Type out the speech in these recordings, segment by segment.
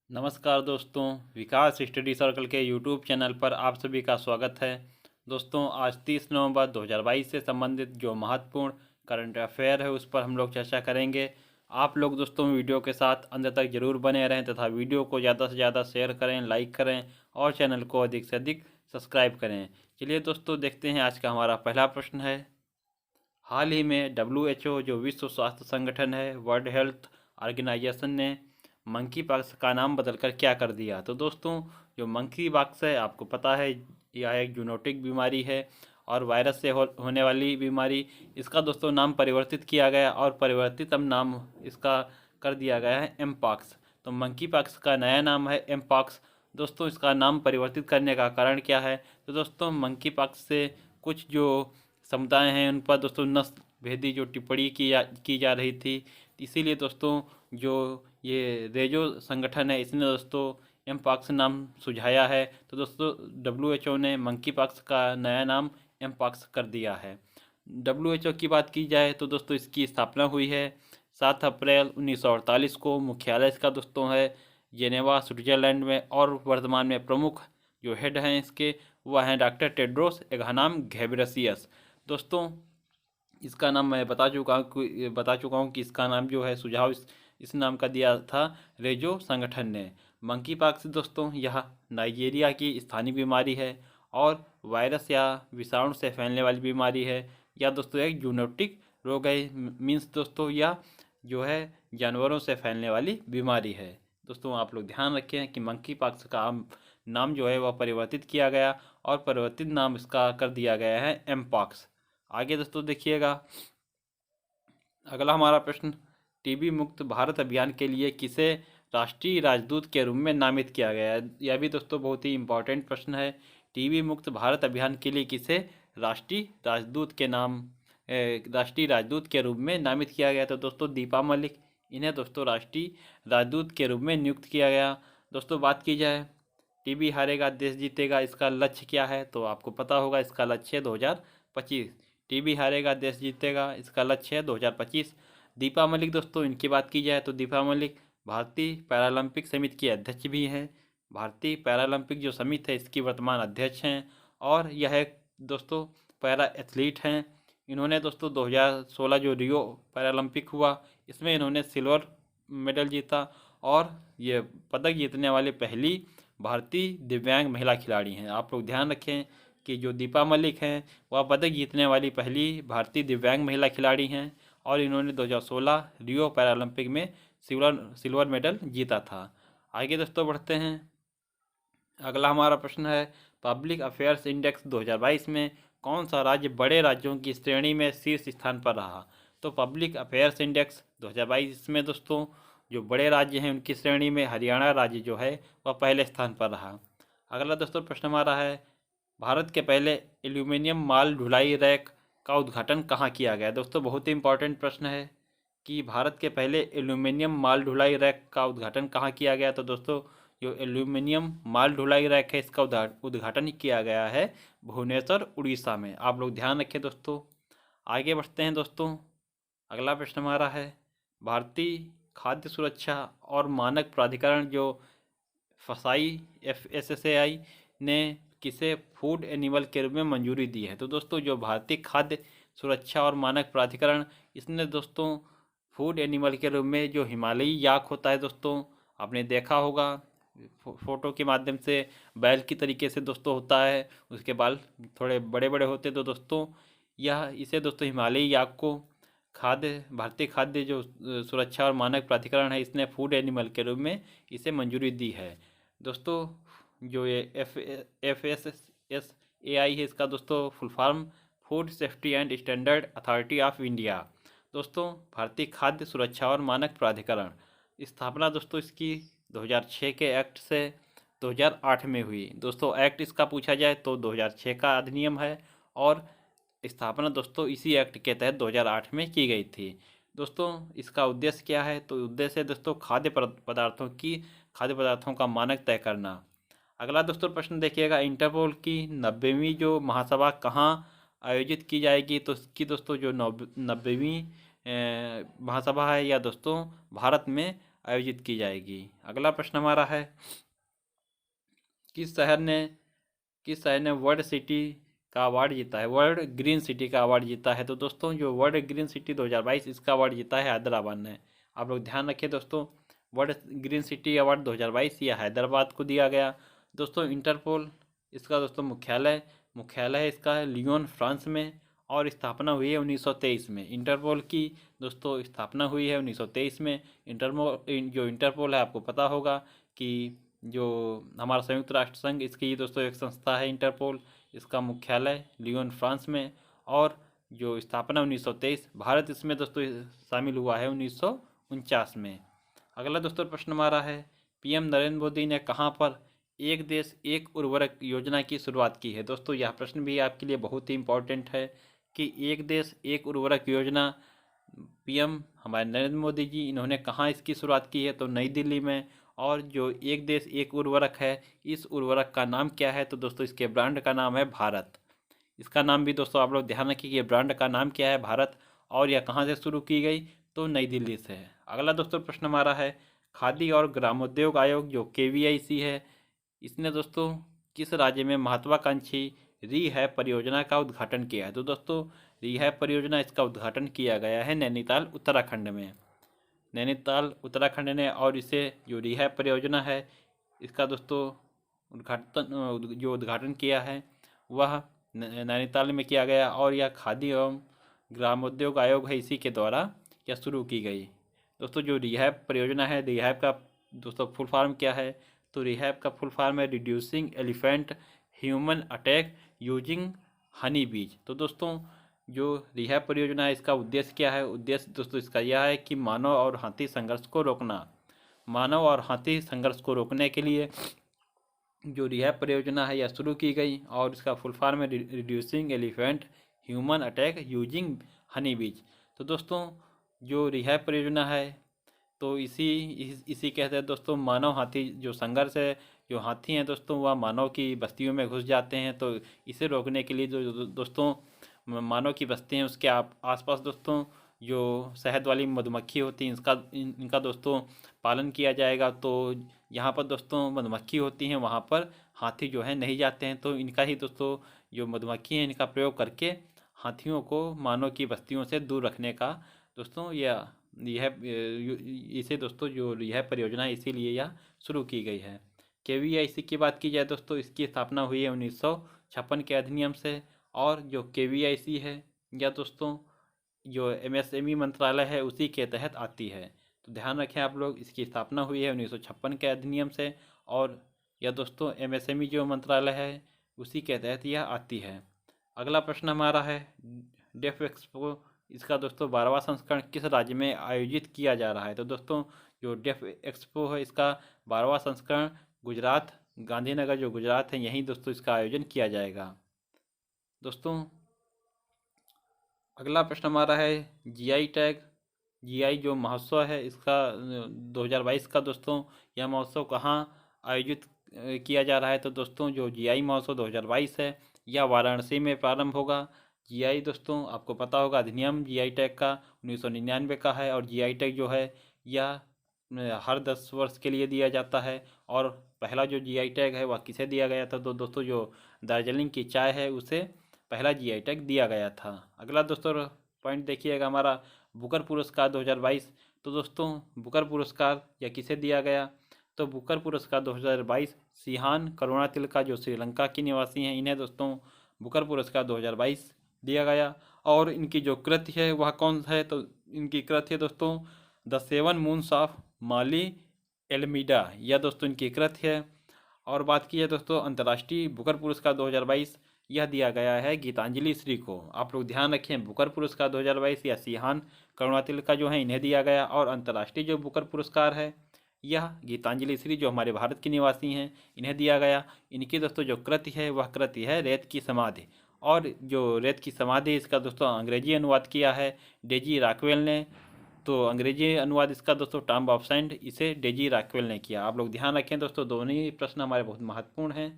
नमस्कार दोस्तों, विकास study circle के यूट्यूब चैनल पर आप सभी का स्वागत है। दोस्तों, आज 30 नवंबर 2022 से संबंधित जो महत्वपूर्ण करंट अफेयर है उस पर हम लोग चर्चा करेंगे। आप लोग दोस्तों वीडियो के साथ अंत तक जरूर बने रहें तथा वीडियो को ज़्यादा से ज़्यादा शेयर करें, लाइक करें और चैनल को अधिक से अधिक सब्सक्राइब करें। चलिए दोस्तों, देखते हैं आज का हमारा पहला प्रश्न है। हाल ही में WHO जो विश्व स्वास्थ्य संगठन है, वर्ल्ड हेल्थ ऑर्गेनाइजेशन ने मंकी पॉक्स का नाम बदलकर क्या कर दिया। तो दोस्तों, जो मंकी पॉक्स है आपको पता है यह एक जूनोटिक बीमारी है और वायरस से होने वाली बीमारी। इसका दोस्तों नाम परिवर्तित किया गया और परिवर्तित अब नाम इसका कर दिया गया है एम पॉक्स। तो मंकी पॉक्स का नया नाम है एम पॉक्स। दोस्तों, इसका नाम परिवर्तित करने का कारण क्या है। तो दोस्तों, मंकी पॉक्स से कुछ जो समुदाय हैं उन पर दोस्तों नस्ल भेदी जो टिप्पणी की जा रही थी। इसीलिए दोस्तों जो ये रेजो संगठन है इसने दोस्तों एम पॉक्स नाम सुझाया है। तो दोस्तों WHO ने मंकी पॉक्स का नया नाम एम पॉक्स कर दिया है। WHO की बात की जाए तो दोस्तों इसकी स्थापना हुई है 7 अप्रैल 1948 को। मुख्यालय इसका दोस्तों है जेनेवा स्विट्जरलैंड में और वर्तमान में प्रमुख जो हेड हैं इसके वह हैं डॉक्टर टेड्रोस एघानाम घेब्रेयेसस। दोस्तों, इसका नाम मैं बता चुका हूँ कि इसका नाम जो है सुझाव इस नाम का दिया था रेजो संगठन ने। मंकी पॉक्स दोस्तों यह नाइजीरिया की स्थानीय बीमारी है और वायरस या विषाणु से फैलने वाली बीमारी है। या दोस्तों एक जूनोटिक रोग है, मीन्स दोस्तों यह जो है जानवरों से फैलने वाली बीमारी है। दोस्तों, आप लोग ध्यान रखें कि मंकी पॉक्स का नाम जो है वह परिवर्तित किया गया और परिवर्तित नाम इसका कर दिया गया है एम पॉक्स। आगे दोस्तों देखिएगा, अगला हमारा प्रश्न, टीबी मुक्त भारत अभियान के लिए किसे राष्ट्रीय राजदूत के रूप में नामित किया गया है। यह भी दोस्तों बहुत ही इम्पोर्टेंट प्रश्न है। टीबी मुक्त भारत अभियान के लिए किसे राष्ट्रीय राजदूत के रूप में नामित किया गया। तो दोस्तों दीपा मलिक, इन्हें दोस्तों राष्ट्रीय राजदूत के रूप में नियुक्त किया गया। दोस्तों बात की जाए टीबी हारेगा देश जीतेगा, इसका लक्ष्य क्या है। तो आपको पता होगा इसका लक्ष्य है 2025। टीबी हारेगा देश जीतेगा, इसका लक्ष्य है 2025। दीपा मलिक दोस्तों, इनकी बात की जाए तो दीपा मलिक भारतीय पैरालंपिक समिति की अध्यक्ष भी हैं। भारतीय पैरालंपिक जो समिति है इसकी वर्तमान अध्यक्ष हैं और यह एक दोस्तों पैरा एथलीट हैं। इन्होंने दोस्तों 2016 जो रियो पैरालंपिक हुआ इसमें इन्होंने सिल्वर मेडल जीता और ये पदक जीतने वाली पहली भारतीय दिव्यांग महिला खिलाड़ी हैं। आप लोग ध्यान रखें कि जो दीपा मलिक हैं वह पदक जीतने वाली पहली भारतीय दिव्यांग महिला खिलाड़ी हैं और इन्होंने 2016 रियो पैरालंपिक में सिल्वर मेडल जीता था। आगे दोस्तों बढ़ते हैं, अगला हमारा प्रश्न है, पब्लिक अफेयर्स इंडेक्स 2022 में कौन सा राज्य बड़े राज्यों की श्रेणी में शीर्ष स्थान पर रहा। तो पब्लिक अफेयर्स इंडेक्स 2022 में दोस्तों जो बड़े राज्य हैं उनकी श्रेणी में हरियाणा राज्य जो है वह पहले स्थान पर रहा। अगला दोस्तों प्रश्न हमारा है, भारत के पहले एल्यूमिनियम माल ढुलाई रैक का उद्घाटन कहाँ किया गया। दोस्तों बहुत ही इंपॉर्टेंट प्रश्न है कि भारत के पहले एल्यूमिनियम माल ढुलाई रैक का उद्घाटन कहाँ किया गया। तो दोस्तों जो एल्यूमिनियम माल ढुलाई रैक है इसका उद्घाटन किया गया है भुवनेश्वर उड़ीसा में। आप लोग ध्यान रखें दोस्तों। आगे बढ़ते हैं दोस्तों, अगला प्रश्न हमारा है, भारतीय खाद्य सुरक्षा और मानक प्राधिकरण जो फसाई FSSAI ने किसे फूड एनिमल के रूप में मंजूरी दी है। तो दोस्तों जो भारतीय खाद्य सुरक्षा और मानक प्राधिकरण इसने दोस्तों फूड एनिमल के रूप में जो हिमालयी याक होता है दोस्तों आपने देखा होगा फोटो के माध्यम से, बैल की तरीके से दोस्तों होता है, उसके बाल थोड़े बड़े बड़े होते। तो दोस्तों यह इसे दोस्तों हिमालयी याक को भारतीय खाद्य जो सुरक्षा और मानक प्राधिकरण है इसने फूड एनिमल के रूप में इसे मंजूरी दी है। दोस्तों जो ये FSSAI है इसका दोस्तों full form food safety and standard authority of India. दोस्तों भारतीय खाद्य सुरक्षा और मानक प्राधिकरण स्थापना दोस्तों इसकी 2006 के एक्ट से 2008 में हुई। दोस्तों एक्ट इसका पूछा जाए तो 2006 का अधिनियम है और स्थापना दोस्तों इसी एक्ट के तहत 2008 में की गई थी। दोस्तों इसका उद्देश्य क्या है। तो उद्देश्य है दोस्तों खाद्य पदार्थों का मानक तय करना। अगला दोस्तों प्रश्न देखिएगा, इंटरपोल की 90वीं जो महासभा कहाँ आयोजित की जाएगी। तो इसकी दोस्तों जो 90वीं महासभा है या दोस्तों भारत में आयोजित की जाएगी। अगला प्रश्न हमारा है, किस शहर ने वर्ल्ड सिटी का अवार्ड जीता है, वर्ल्ड ग्रीन सिटी का अवार्ड जीता है। तो दोस्तों जो वर्ल्ड ग्रीन सिटी 2022 इसका अवार्ड जीता है हैदराबाद ने। आप लोग ध्यान रखें दोस्तों, वर्ल्ड ग्रीन सिटी अवार्ड 2022 यह हैदराबाद को दिया गया। दोस्तों इंटरपोल इसका दोस्तों मुख्यालय है इसका है लियोन फ्रांस में, और स्थापना हुई है 1923 में। इंटरपोल की दोस्तों स्थापना हुई है 1923 में। जो इंटरपोल है आपको पता होगा कि जो हमारा संयुक्त राष्ट्र संघ, इसकी दोस्तों एक संस्था है इंटरपोल। इसका मुख्यालय लियोन फ्रांस में, और जो स्थापना 1923, भारत इसमें दोस्तों शामिल हुआ है 1949 में। अगला दोस्तों प्रश्न हमारा है, पीएम नरेंद्र मोदी ने कहाँ पर एक देश एक उर्वरक योजना की शुरुआत की है। दोस्तों यह प्रश्न भी आपके लिए बहुत ही इम्पोर्टेंट है कि एक देश एक उर्वरक योजना पीएम हमारे नरेंद्र मोदी जी इन्होंने कहाँ इसकी शुरुआत की है, तो नई दिल्ली में। और जो एक देश एक उर्वरक है, इस उर्वरक का नाम क्या है, तो दोस्तों इसके ब्रांड का नाम है भारत। इसका नाम भी दोस्तों आप लोग ध्यान रखिए कि ब्रांड का नाम क्या है, भारत। और यह कहाँ से शुरू की गई, तो नई दिल्ली से है। अगला दोस्तों प्रश्न हमारा है, खादी और ग्रामोद्योग आयोग जो KVIC है, इसने दोस्तों किस राज्य में महत्वाकांक्षी रीहैब परियोजना का उद्घाटन किया है। तो दोस्तों रीहैब परियोजना इसका उद्घाटन किया गया है नैनीताल उत्तराखंड में। नैनीताल उत्तराखंड ने, और इसे जो रीहैब परियोजना है इसका दोस्तों उद्घाटन किया है वह नैनीताल में किया गया, और यह खादी एवं ग्रामोद्योग आयोग है, इसी के द्वारा यह शुरू की गई। दोस्तों जो रीहैब परियोजना है, रीहैब का दोस्तों फुल फॉर्म क्या है, तो रीहैब का फुल फॉर्म है reducing elephant human attack using Honey बीज। तो दोस्तों जो रिहैब परियोजना है इसका उद्देश्य क्या है, उद्देश्य दोस्तों इसका यह है कि मानव और हाथी संघर्ष को रोकना। मानव और हाथी संघर्ष को रोकने के लिए जो रिहैब परियोजना है यह शुरू की गई, और इसका फुल फॉर्म है reducing elephant human attack using Honey बीज। तो दोस्तों जो रिहैब परियोजना है तो इसी कहते हैं दोस्तों मानव हाथी जो संघर्ष है, जो हाथी हैं दोस्तों वह मानव की बस्तियों में घुस जाते हैं, तो इसे रोकने के लिए जो दोस्तों मानव की बस्ती हैं उसके आसपास दोस्तों जो शहद वाली मधुमक्खी होती हैं इनका दोस्तों पालन किया जाएगा। तो यहाँ पर दोस्तों मधुमक्खी होती हैं वहाँ पर हाथी जो है नहीं जाते हैं, तो इनका ही दोस्तों जो मधुमक्खी हैं इनका प्रयोग करके हाथियों को मानव की बस्तियों से दूर रखने का दोस्तों यह इसे दोस्तों जो यह परियोजना है इसीलिए यह शुरू की गई है। KVIC की बात की जाए दोस्तों, इसकी स्थापना हुई है 1956 के अधिनियम से, और जो KVIC है यह दोस्तों जो MSME मंत्रालय है उसी के तहत आती है। तो ध्यान रखें आप लोग, इसकी स्थापना हुई है 1956 के अधिनियम से, और यह दोस्तों MSME जो मंत्रालय है उसी के तहत यह आती है। अगला प्रश्न हमारा है, डेफ एक्सपो इसका दोस्तों 12वां संस्करण किस राज्य में आयोजित किया जा रहा है। तो दोस्तों जो डेफ एक्सपो है इसका 12वां संस्करण गुजरात, गांधीनगर जो गुजरात है यहीं दोस्तों इसका आयोजन किया जाएगा। दोस्तों अगला प्रश्न हमारा है, GI टैग, GI जो महोत्सव है इसका 2022 का दोस्तों यह महोत्सव कहाँ आयोजित किया जा रहा है। तो दोस्तों जो GI महोत्सव 2022 है यह वाराणसी में प्रारंभ होगा। GI दोस्तों आपको पता होगा अधिनियम GI टैग का 1999 का है, और GI टैग जो है यह हर 10 वर्ष के लिए दिया जाता है। और पहला जो GI टैग है वह किसे दिया गया था, तो दोस्तों जो दार्जिलिंग की चाय है उसे पहला GI टैग दिया गया था। अगला दोस्तों पॉइंट देखिएगा हमारा, बुकर पुरस्कार 2022। तो दोस्तों बुकर पुरस्कार यह किसे दिया गया, तो बुकर पुरस्कार 2022 सिहान करुणातिलका जो श्रीलंका की निवासी हैं इन्हें दोस्तों बुकर पुरस्कार 2022 दिया गया। और इनकी जो कृति है वह कौन है, तो इनकी कृति है दोस्तों द 7 मून्स ऑफ माली एल्मीडा, यह दोस्तों इनकी कृति है। और बात की है दोस्तों अंतर्राष्ट्रीय बुकर पुरस्कार 2022 यह दिया गया है गीतांजलि श्री को। आप लोग ध्यान रखें, बुकर पुरस्कार 2022 या सिहान करुणातिलका जो है इन्हें दिया गया, और अंतर्राष्ट्रीय जो बुकर पुरस्कार है यह गीतांजलि श्री जो हमारे भारत के निवासी हैं इन्हें दिया गया। इनकी दोस्तों जो कृति है वह कृति है रेत की समाधि, और जो रेत की समाधि इसका दोस्तों अंग्रेजी अनुवाद किया है डेजी रॉकवेल ने। तो अंग्रेजी अनुवाद इसका दोस्तों टॉम ऑफ सैंड, इसे डेजी रॉकवेल ने किया। आप लोग ध्यान रखें दोस्तों, दोनों ही प्रश्न हमारे बहुत महत्वपूर्ण हैं।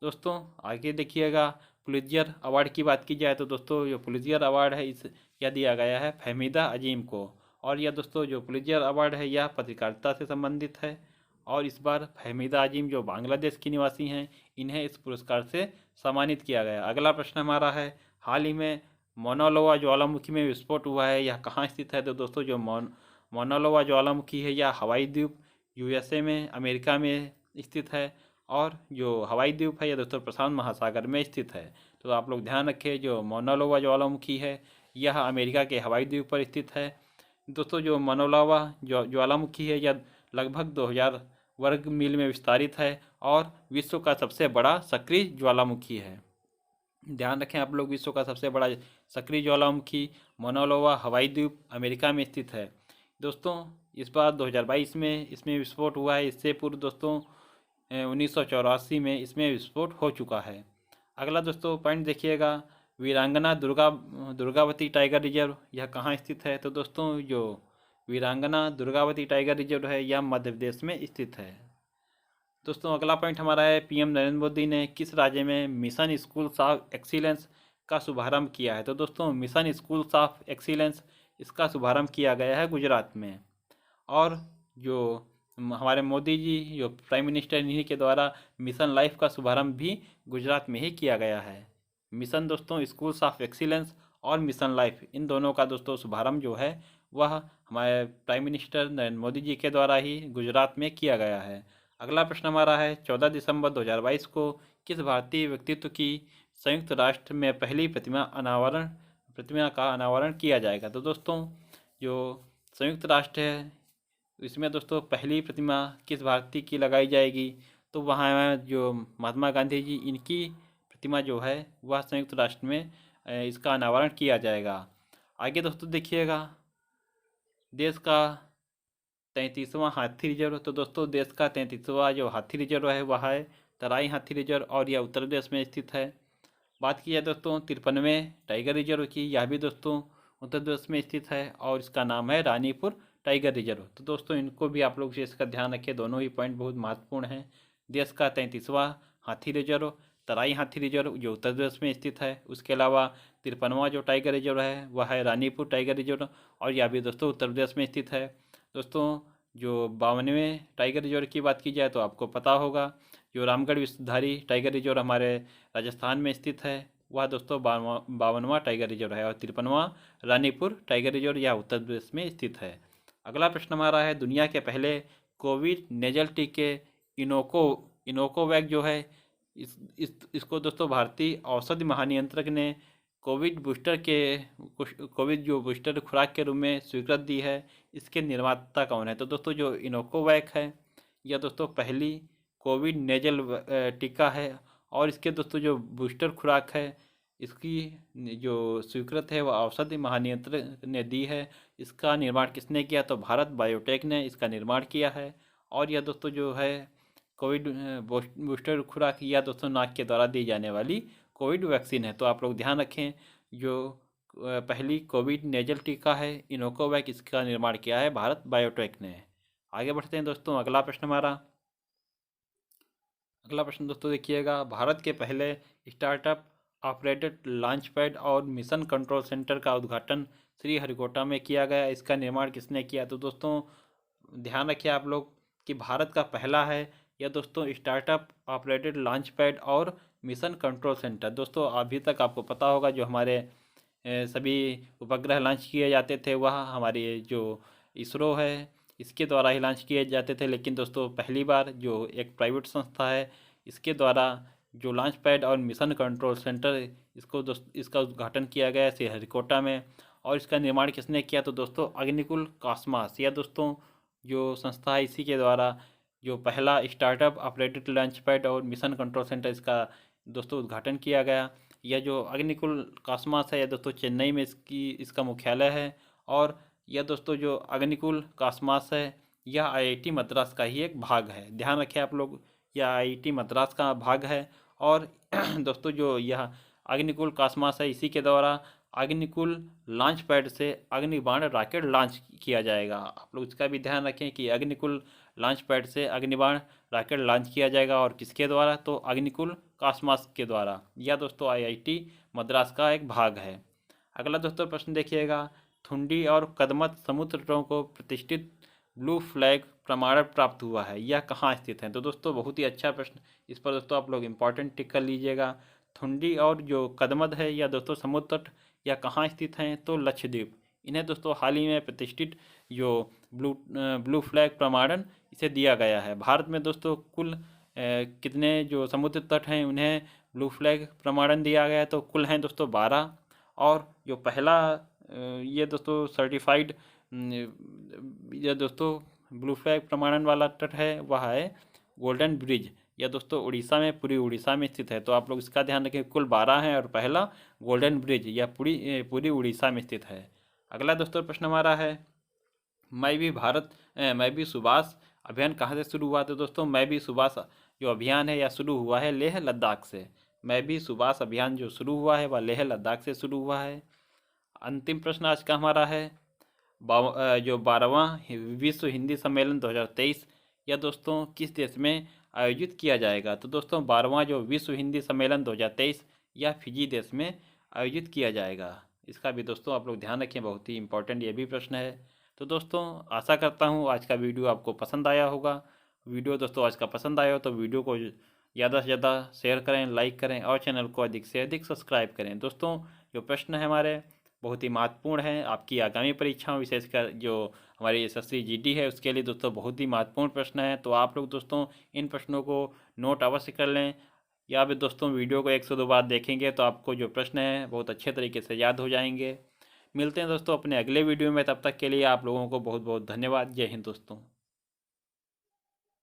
दोस्तों आगे देखिएगा, पुलित्जर अवार्ड की बात की जाए तो दोस्तों जो पुलित्जर अवार्ड है यह दिया गया है फहमीदा अजीम को, और यह दोस्तों जो पुलित्जर अवार्ड है यह पत्रकारिता से संबंधित है। और इस बार फहमीदा अजीम जो बांग्लादेश की निवासी हैं, इन्हें इस पुरस्कार से सम्मानित किया गया। अगला प्रश्न हमारा है, हाल ही में मौना लोआ ज्वालामुखी में विस्फोट हुआ है, यह कहाँ स्थित है? तो दोस्तों जो मौना लोआ ज्वालामुखी है यह हवाई द्वीप यूएसए में, अमेरिका में स्थित है। और जो हवाई द्वीप है यह दोस्तों प्रशांत महासागर में स्थित है। तो आप लोग ध्यान रखें, जो मौना लोआ ज्वालामुखी है यह अमेरिका के हवाई द्वीप पर स्थित है। दोस्तों जो मौना लोआ ज्वालामुखी है यह लगभग 2000 वर्ग मील में विस्तारित है और विश्व का सबसे बड़ा सक्रिय ज्वालामुखी है। ध्यान रखें आप लोग, विश्व का सबसे बड़ा सक्रिय ज्वालामुखी मौना लोआ हवाई द्वीप अमेरिका में स्थित है। दोस्तों इस बार 2022 में इसमें विस्फोट हुआ है। इससे पूर्व दोस्तों 1984 में इसमें विस्फोट हो चुका है। अगला दोस्तों पॉइंट देखिएगा, वीरांगना दुर्गावती टाइगर रिजर्व यह कहाँ स्थित है? तो दोस्तों जो वीरांगना दुर्गावती टाइगर रिजर्व है यह मध्य प्रदेश में स्थित है। दोस्तों अगला पॉइंट हमारा है, पीएम नरेंद्र मोदी ने किस राज्य में मिशन स्कूल्स ऑफ एक्सीलेंस का शुभारंभ किया है? तो दोस्तों मिशन स्कूल्स ऑफ एक्सीलेंस इसका शुभारंभ किया गया है गुजरात में। और जो हमारे मोदी जी जो प्राइम मिनिस्टर, इन्हीं के द्वारा मिशन लाइफ का शुभारंभ भी गुजरात में ही किया गया है। मिशन दोस्तों स्कूल्स ऑफ एक्सीलेंस और मिशन लाइफ, इन दोनों का दोस्तों शुभारंभ जो है वह हमारे प्राइम मिनिस्टर नरेंद्र मोदी जी के द्वारा ही गुजरात में किया गया है। अगला प्रश्न हमारा है, 14 दिसंबर 2022 को किस भारतीय व्यक्तित्व की संयुक्त राष्ट्र में पहली प्रतिमा का अनावरण किया जाएगा? तो दोस्तों जो संयुक्त राष्ट्र है इसमें दोस्तों पहली प्रतिमा किस भारतीय की लगाई जाएगी? तो वहाँ जो महात्मा गांधी जी, इनकी प्रतिमा जो है वह संयुक्त राष्ट्र में इसका अनावरण किया जाएगा। आगे दोस्तों देखिएगा, देश का 33वां हाथी रिजर्व। तो दोस्तों देश का 33वां जो हाथी रिजर्व है वह है तराई हाथी रिजर्व और यह उत्तर प्रदेश में स्थित है। बात की जाए दोस्तों 53वें टाइगर रिजर्व की, यह भी दोस्तों उत्तर प्रदेश में स्थित है और इसका नाम है रानीपुर टाइगर रिजर्व। तो दोस्तों इनको भी आप लोग इसका ध्यान रखें, दोनों ही पॉइंट बहुत महत्वपूर्ण हैं। देश का 33वां हाथी रिजर्व तराई हाथी रिजर्व जो उत्तर प्रदेश में स्थित है, उसके अलावा 53वां जो टाइगर रिजर्व है वह है रानीपुर टाइगर रिजर्व और यह भी दोस्तों उत्तर प्रदेश में स्थित है। दोस्तों जो 52वें टाइगर रिजर्व की बात की जाए तो आपको पता होगा, जो रामगढ़ विषधारी टाइगर रिजर्व हमारे राजस्थान में स्थित है वह दोस्तों 52वां टाइगर रिजर्व है। और 53वां रानीपुर टाइगर रिजर्व यह उत्तर प्रदेश में स्थित है। अगला प्रश्न हमारा है, दुनिया के पहले कोविड नेजल टीके इनोकोवैक जो है इसको दोस्तों भारतीय औषधि महानियंत्रक ने कोविड जो बूस्टर खुराक के रूप में स्वीकृत दी है। इसके निर्माता कौन है? तो दोस्तों जो इनोकोवैक है यह दोस्तों पहली कोविड नेजल टीका है और इसके दोस्तों जो बूस्टर खुराक है इसकी जो स्वीकृत है वह औषधि महानियंत्रक ने दी है। इसका निर्माण किसने किया? तो भारत बायोटेक ने इसका निर्माण किया है। और यह दोस्तों जो है कोविड बूस्टर खुराक या दोस्तों नाक के द्वारा दी जाने वाली कोविड वैक्सीन है। तो आप लोग ध्यान रखें, जो पहली कोविड नेजल टीका है इनोकोवैक, इसका निर्माण किया है भारत बायोटेक ने। आगे बढ़ते हैं दोस्तों, अगला प्रश्न दोस्तों देखिएगा, भारत के पहले स्टार्टअप ऑपरेटेड लॉन्च पैड और मिशन कंट्रोल सेंटर का उद्घाटन श्रीहरिकोटा में किया गया। इसका निर्माण किसने किया? तो दोस्तों ध्यान रखिए आप लोग कि भारत का पहला है यह दोस्तों स्टार्टअप ऑपरेटेड लॉन्च पैड और मिशन कंट्रोल सेंटर। दोस्तों अभी तक आपको पता होगा जो हमारे सभी उपग्रह लॉन्च किए जाते थे वह हमारी जो इसरो है इसके द्वारा ही लॉन्च किए जाते थे, लेकिन दोस्तों पहली बार जो एक प्राइवेट संस्था है इसके द्वारा जो लॉन्च पैड और मिशन कंट्रोल सेंटर इसका उद्घाटन किया गया श्रीहरिकोटा में। और इसका निर्माण किसने किया? तो दोस्तों अग्निकुल कॉस्मास, या दोस्तों जो संस्था है इसी के द्वारा जो पहला स्टार्टअप ऑपरेटेड लॉन्च पैड और मिशन कंट्रोल सेंटर इसका दोस्तों उद्घाटन किया गया। यह जो अग्निकुल कॉस्मास है यह दोस्तों चेन्नई में इसका मुख्यालय है। और यह दोस्तों जो अग्निकुल कॉस्मास है यह आईआईटी मद्रास का ही एक भाग है। ध्यान रखें आप लोग, यह आईआईटी मद्रास का भाग है। और दोस्तों जो यह अग्निकुल कॉस्मास है इसी के द्वारा अग्निकुल लॉन्च पैड से अग्निबाण रॉकेट लॉन्च किया जाएगा। आप लोग इसका भी ध्यान रखें कि अग्निकुल लॉन्च पैड से अग्निबाण रॉकेट लॉन्च किया जाएगा और किसके द्वारा? तो अग्निकुल कॉस्मास के द्वारा। यह दोस्तों आईआईटी मद्रास का एक भाग है। अगला दोस्तों प्रश्न देखिएगा, थुंडी और कदमत समुद्र तटों को प्रतिष्ठित ब्लू फ्लैग प्रमाणन प्राप्त हुआ है, यह कहाँ स्थित है? तो दोस्तों बहुत ही अच्छा प्रश्न, इस पर दोस्तों आप लोग इम्पोर्टेंट टिक कर लीजिएगा। थुंडी और जो कदमत है या दोस्तों समुद्र तट या कहाँ स्थित हैं? तो लक्षद्वीप। इन्हें दोस्तों हाल ही में प्रतिष्ठित जो ब्लू फ्लैग प्रमाणन इसे दिया गया है। भारत में दोस्तों कुल कितने जो समुद्र तट हैं उन्हें ब्लू फ्लैग प्रमाणन दिया गया है? तो कुल हैं दोस्तों 12। और जो पहला ये दोस्तों सर्टिफाइड ये दोस्तों ब्लू फ्लैग प्रमाणन वाला तट है वह है गोल्डन ब्रिज, यह दोस्तों उड़ीसा में, पूरी उड़ीसा में स्थित है। तो आप लोग इसका ध्यान रखें, कुल 12 हैं और पहला गोल्डन ब्रिज यह पूरी उड़ीसा में स्थित है। अगला दोस्तों प्रश्न हमारा है, मैं भी सुभाष अभियान कहाँ से शुरू हुआ? तो दोस्तों मैं भी सुभाष जो अभियान है यह शुरू हुआ है लेह लद्दाख से। मैं भी सुभाष अभियान जो शुरू हुआ है वह लेह लद्दाख से शुरू हुआ है। अंतिम प्रश्न आज का हमारा है, जो 12वां विश्व हिंदी सम्मेलन 2023 यह दोस्तों किस देश में आयोजित किया जाएगा? तो दोस्तों 12वां जो विश्व हिंदी सम्मेलन 2023 यह फिजी देश में आयोजित किया जाएगा। इसका भी दोस्तों आप लोग ध्यान रखें, बहुत ही इंपॉर्टेंट ये भी प्रश्न है। तो दोस्तों आशा करता हूँ आज का वीडियो आपको पसंद आया होगा। वीडियो दोस्तों आज का पसंद आया हो तो वीडियो को ज़्यादा से ज़्यादा शेयर करें, लाइक करें और चैनल को अधिक से अधिक सब्सक्राइब करें। दोस्तों जो प्रश्न है हमारे बहुत ही महत्वपूर्ण है, आपकी आगामी परीक्षाओं विशेषकर जो हमारी एसएससी जीडी है उसके लिए दोस्तों बहुत ही महत्वपूर्ण प्रश्न है। तो आप लोग दोस्तों इन प्रश्नों को नोट अवश्य कर लें, या फिर दोस्तों वीडियो को 102 बार देखेंगे तो आपको जो प्रश्न है बहुत अच्छे तरीके से याद हो जाएंगे। मिलते हैं दोस्तों अपने अगले वीडियो में, तब तक के लिए आप लोगों को बहुत बहुत धन्यवाद। जय हिंद दोस्तों।